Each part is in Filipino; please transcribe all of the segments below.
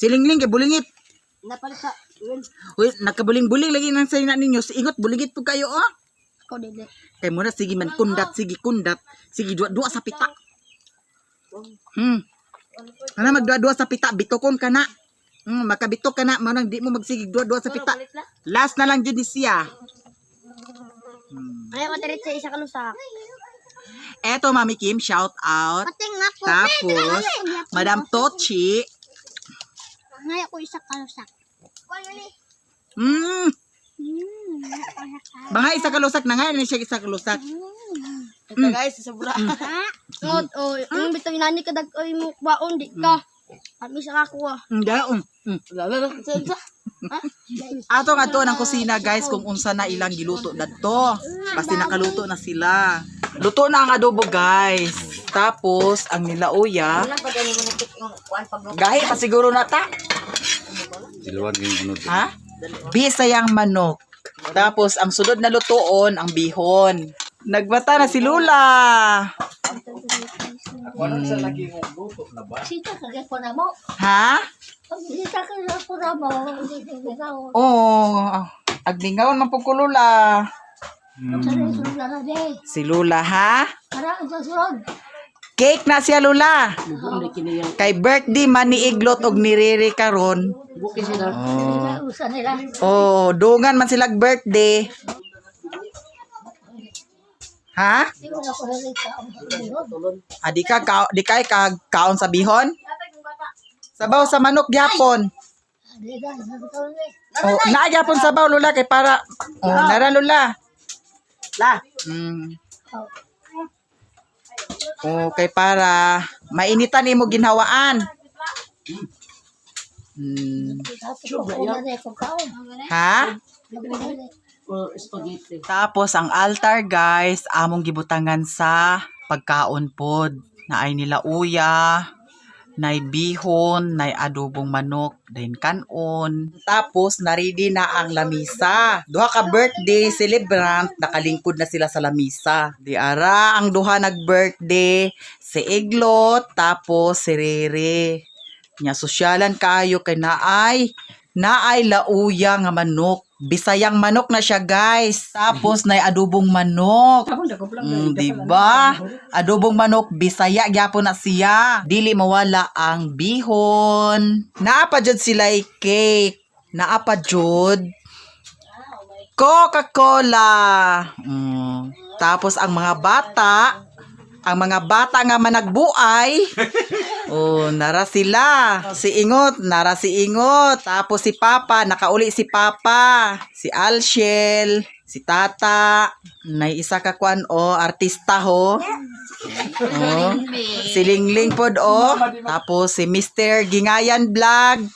Silingling kay bulingit. Napalit sa yun. Uy, nakabuling-buling lagi nang sa ninyo. Ingot bulingit po kayo oh. Ako dili. Kay muna sige man kundat, sige kundat. Sige dua sa pita. Ana magdua-dua sa pita, bitokon ka na. Makabitok ka na, manang di mo magsigig dua-dua sa pita. Last na lang jud ni siya. Ay, matarit sa isa kalusak. Eto Mami Kim, shout out. Pating nga po. Tapos Madam Tochi. Ngay ako isa kalusak. Mga isa kalusak na nga, siya isa kalusak. Ito guys, sobra. Yung bitaw nani kadag oy mo baon di ka. Kami sa kakuha. Daon. Lalo. Ato nga to ng kusina guys kung unsa na ilang giluto dadto. Kasi nakaluto na sila. Luto na ang adobo guys. Tapos ang nilauya. Gahi pa siguro na ta. Diluan yung ano. Ha? Bisayang manok. Tapos ang sunod na lutoon ang bihon. Nagbata na si Lula. Sita kagay ko na mo. Ha? Sita kagay ko na mo. Oo. Agdingawan man po ko Lula. Si Lula ha? Para ang susunod. Cake na siya Lula. Kay birthday man ni Iglot og ni Riri karon. Usa nila. Oh, dungan man sila birthday. Ha? Di kay kaon sa bihon? Sabaw sa manok gyapon. Oh, na gyapon sabaw Lula kay para nara Lula. La. Oh, kay para mainitan nimo ginhawaan. Ha? Spaghetti. Tapos ang altar guys, among gibutangan sa pagkaon pod. Naay nila uya, naay bihon, naay adobong manok, then kanon. Tapos na-ready na ang lamisa. Duha ka birthday celebrant, nakalingkod na sila sa lamisa. Di ara ang duha nag-birthday, si Iglot, tapos si Rere. Nya sosyalan kayo kay naay lauya nga manok. Bisayang manok na siya guys. Tapos na adobong manok. Diba? Adobong manok, bisaya gyapon na siya. Dili mawala ang bihon. Naapa jud sila cake. Naapa jud Coca-Cola. Tapos ang mga bata nga managbuay, nara sila. Si Ingot, nara si Ingot. Tapos si Papa, nakauli si Papa. Si Alshel, si Tata. Nay isa ka kwan, artista ho. Si Lingling pod, Tapos si Mr. Gingayan Vlog.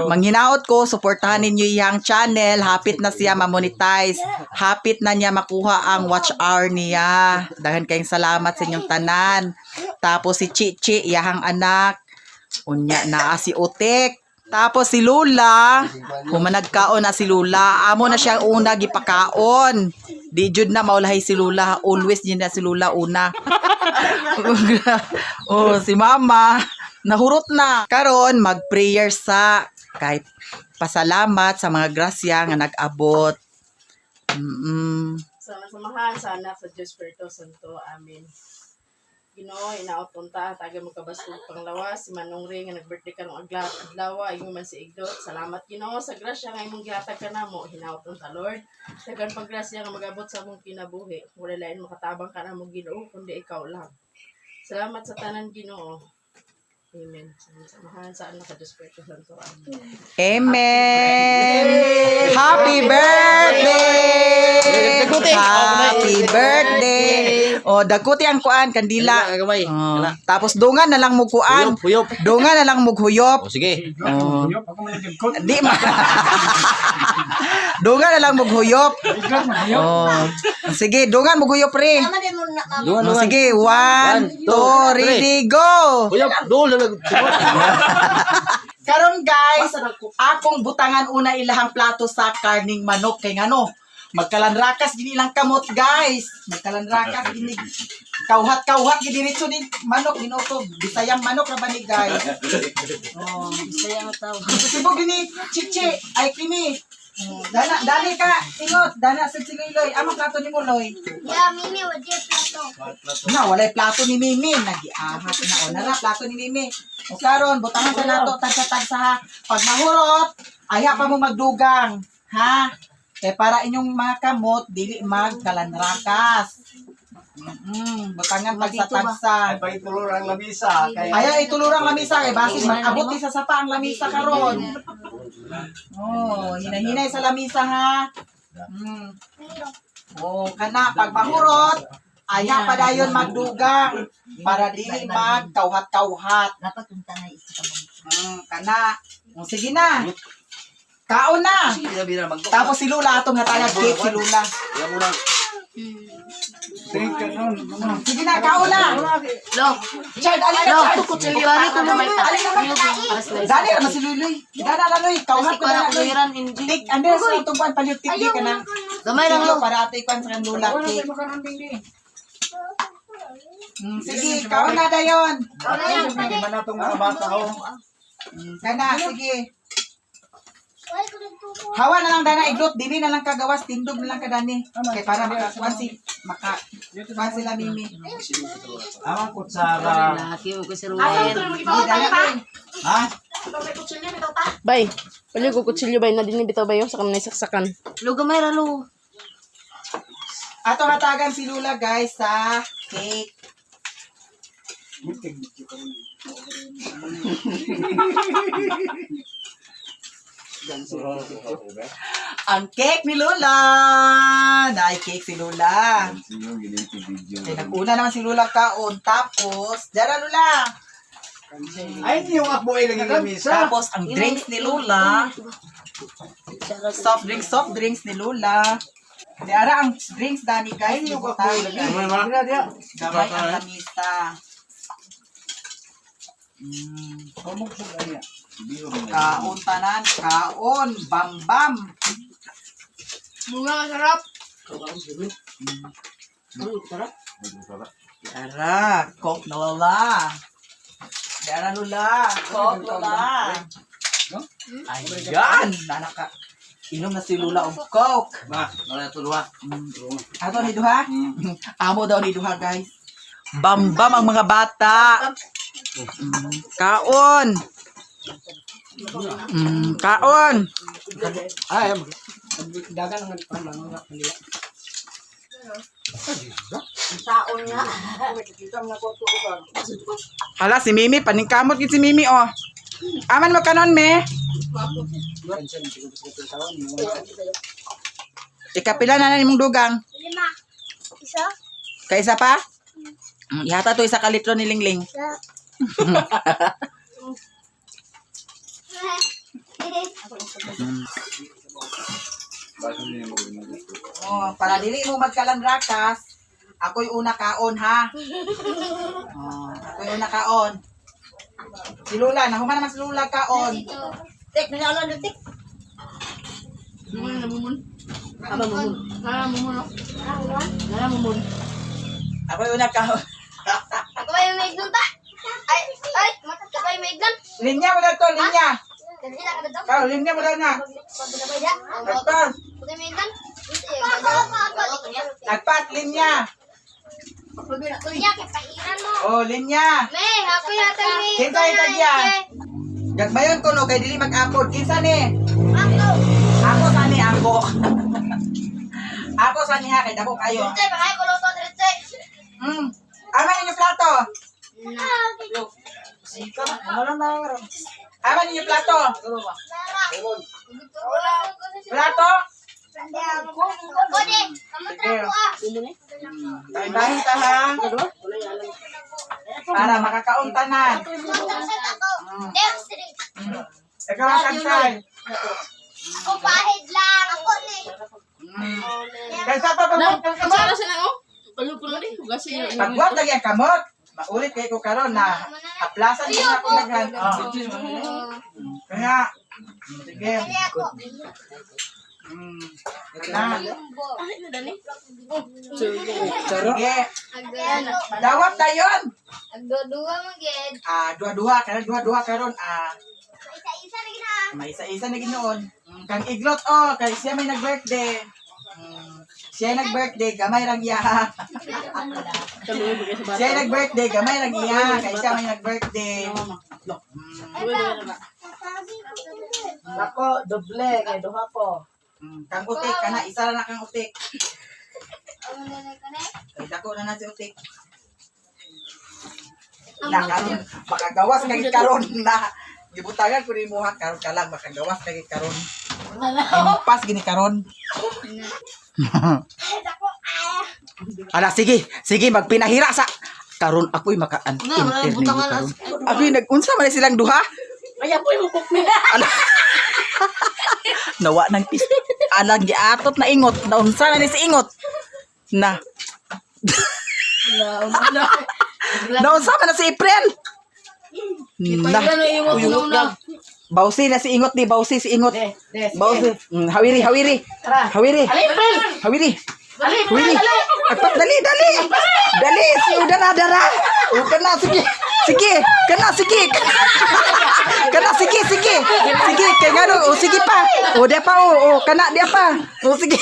Manghinaot ko, suportahan ninyo iyang channel. Hapit na siya ma-monetize. Hapit na niya makuha ang watch hour niya. Daghan kayong salamat sa inyong tanan. Tapos si Chichi, iyahang anak. Unya na si Utek. Tapos si Lula, humanagkaon na si Lula. Amo na siyang una gipakaon. Di jud na maulahay si Lula. Always din na si Lula una. Si Mama nahurot na. Karon mag-prayer sa kahit pasalamat sa mga grasya nga nag-abot. Samahan sa anak sa Diyos Espiritu Santo. Amen. Ginoo, inaotunta, taga magkabasog panglawas, si Manong Ring, nga nag-birthday ka nung adlaw, ayong man si Iglot. Salamat Ginoo sa grasya nga imong gihatag kanamo. Hinaotunta Lord. Tagan paggrasya nga magabot sa among kinabuhi. Wala lain makatabang ka na mong Ginoo kundi ikaw lang. Salamat sa tanan Ginoo. Amen. Samahan sa anak sa Diyos Espiritu Santo. Amen. Happy birthday! Happy birthday! Daguti ang kuan, kandila. Tapos dungan na lang mo kuan. Dungan na lang mo huyop. Sige. Di ma. Dungan na lang mo huyop. Sige, dungan mo huyop pre. Sige, 1, 2, ready, go! Karon guys, akong butangan una ilahang plato sa karning manok kay ngano. Magkalanrakas gini lang kamot, guys. Magkalanrakas gini. Kauhat gini diretso din manok ginuto. Bisayang manok ra ba ni, guys? Oh, Bisaya nga tao. sibog gini chichi ay kini. Dali ka, ingot, dana sa siloy. Amo plato ni mo, Loy. Ya, Mimi, wadi plato. Na, walay plato ni Mimi. Nagiahat na. O, nara, plato ni Mimi. O, karon, butangan sa nato, tagsa-tagsa ha. Pag mahurot, aya pa mo magdugang. Ha? Kaya para inyong mga kamot, dili magkalanrakas. Butangan tagsa-tagsa. Ay, itulurang lamisa. Ayaw itulurang lamisa. Kaya basis, mag-abot sa sapa ang lamisa karon. Oh, hinay-hinay sa lamisa ha. Oh, kana, pag mahurot, aya pa dayon magdugang. Para dili magkauhat-kauhat. Dapat yung tanay isa ka Kana. Oh, sige na. Kaon na. Tapos si Lula atong hatagad cake si Lula. Sige na, kaon na. Lo, Chad, alin na, Chad. kutsilyo ko na may Alin na, dali naman si Luloy. Dana na, Luloy. Kauhat ko na, Luloy. Tik, Andres, itong kuhan palyot, tik ka na. Gamay lang, Sige, Lo. para ate kuhan sa Lula, cake. Sige, kaon na dayon. Hindi man itong mga bata ko. Kana, sige. Hawa na lang dana iglot, dili na lang kagawas, tindog na lang kadani. Kay para makakuan sila Mimi. Amang kutsara. Laki mo ko si Asa Ruel. ito na mag-ibawin pa? Ha? Bay, pali ko kutsilyo bay na din bitaw bayo sa kanay saksakan. Lo, gamay ra, Lo. Ato hatagan si Lula guys sa cake. Ang cake ni Lula! Dahil cake si Lula. Kaya nag-una naman si Lula kaon. Tapos, dara Lula. Ay, hindi yung akbo ay laging lamisa. Tapos, ang drinks ni Lula. Soft drinks ni Lula. Dara ang drinks dani guys. Ay, yung akbo Gamay ay laging. ang lamista. Kaon tanan. Kaon. Bam bam. Bunga nga sarap. Dara. Coke na Lula. Dara Lula. Coke Lula. Ayan. Nanaka. Inom na si Lula og Coke. Ma, wala ito luha. Ato ni Duha? Amo daw ni Duha, guys. Bambam ang mga bata. Kaon. Kaon. Ay, Dagan ang pamang kanila. Hala, si Mimi. Paningkamot yun si Mimi, oh. Aman mo kanon, me. Ikapila na nimong dugang. 5. Isa? Kaisa pa? Ihata to isa ka litro ni Lingling. Isa. Oh, para dili mo magkalanrakas, ako'y una kaon, ha? Oh, ako'y una kaon. Si Lula, nahuman naman si Lula kaon. Tek, nalaala na, Tek. Mumun na mumun. Aba mumun. Nara mumun no. Nara mumun. Ako'y una kaon. Ako ba yung maignon ta? Ay, matat ka ba yung maignon? Linya mo na to, linya. Kanina ka na daw? Kau, linya mo na na. Pagkabay ya? Nagpas, Ako yung maignon? nagpas, linya. Kuya, kapairan mo. Oh, linya. Me, ako yata yung maignon. Kinsa yung tagya? Gagmayon ko no, kay dili mag-upload. Kinsa ni? Ako. Ako sa ni, ako. Ako sa ni ha, kay dabo kayo. Ate, baka ko luto diretse. Aman ninyo plato. Na. Aman ninyo plato. Plato. Bode, kamu trapo ah. Bahin ta ha. Para makakauntanan. Dextri. Ikaw ang tagsay. Ako pahid lang. Ako ni. Kaysa pa pa Sara sila oh. Palo ko ni hugasin niyo. pagbuhat lagi ang kamot. Maulit kay ko karon na aplasan ko na kunagan. Kaya sige. Na. Sige. Dawat dayon. Agdo-duwa mo gid. Dua-dua karon. Isa-isa lagi na. May isa-isa na ginoon. Kang iglot kay siya may nag-birthday. Siya nag-birthday, gamay rang iya. Kaluwi bagay sa bata. Siya nag-birthday, gamay rang iya. Kay siya may nag-birthday. Ako, doble kay duha ko. Kang utik, kana isa na kang utik. Ano na ka na? Kay dako na si utik. Na karon makagawas kay karon na. Gibutangan ko ni mo karon ka lang makagawas kay karon. Impas gini karon. Ala sige magpinahira sa karon ako'y maka-interview karon. Abi nag-unsa man silang duha? Ay, apoy mo kukmi. Ala. Nawa ng pis. Alang giatot na ingot. Naunsa na ni si ingot. Na. Naunsa man na si April. Na. Uyot na. Bausi na si ingot ni. Bausi si ingot. Bausi. Hawiri. Tara. Hawiri. April! Hawiri. Dali, Hawiri. Agpat dali. Dali. Si Uda dara. Kana sige. Kana sige. Sige. Kaya nga no. Sige pa. Dia pa. Kana dia pa. Sige.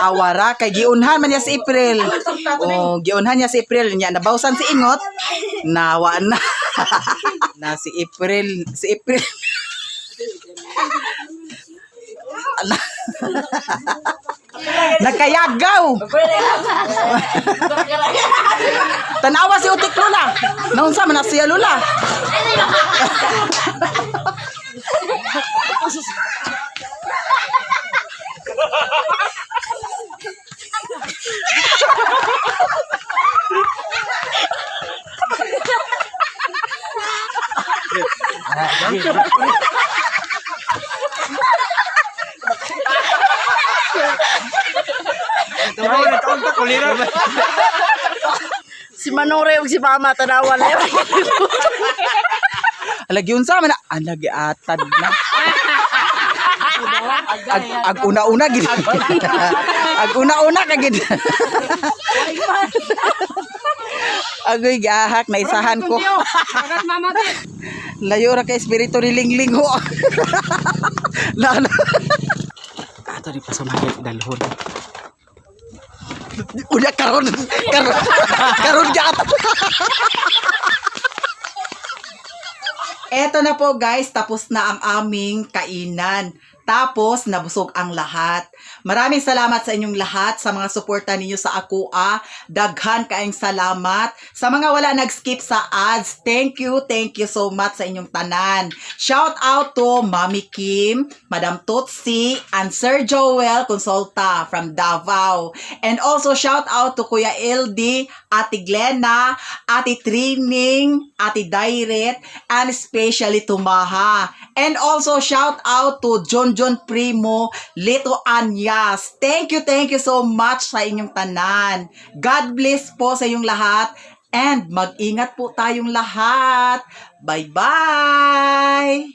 Awara kay giunhan man niya si April. Giunhan niya si April niya nabawsan si ingot. Nawa na. Na si April. Ala. Nagkayagaw. Tanawa si utik Lula. Naunsa man na siya Lula. Si Manore ug si Mama tanawa na. Alagi unsa man na. Alagi atad na. Ag una-una gid. Ag una-una ka gid. Agoy gahak na isahan ko. Layo ra kay espiritu ni Lingling ho. Lalo. Ato di pa sa mga dalhon. Udah karon atad. Eto na po guys, tapos na ang aming kainan. Tapos, nabusog ang lahat. Maraming salamat sa inyong lahat, sa mga suporta ninyo sa Akua. Daghan kaayong salamat. Sa mga wala nag-skip sa ads, thank you so much sa inyong tanan. Shout out to Mami Kim, Madam Tutsi, and Sir Joel Consulta from Davao. And also, shout out to Kuya LD, Ate Glenna, Ate Trining, Ate Dairet, and especially to Maha. And also, shout out to John Primo, Lito Anyas. Thank you so much sa inyong tanan. God bless po sa inyong lahat. And mag-ingat po tayong lahat. Bye-bye!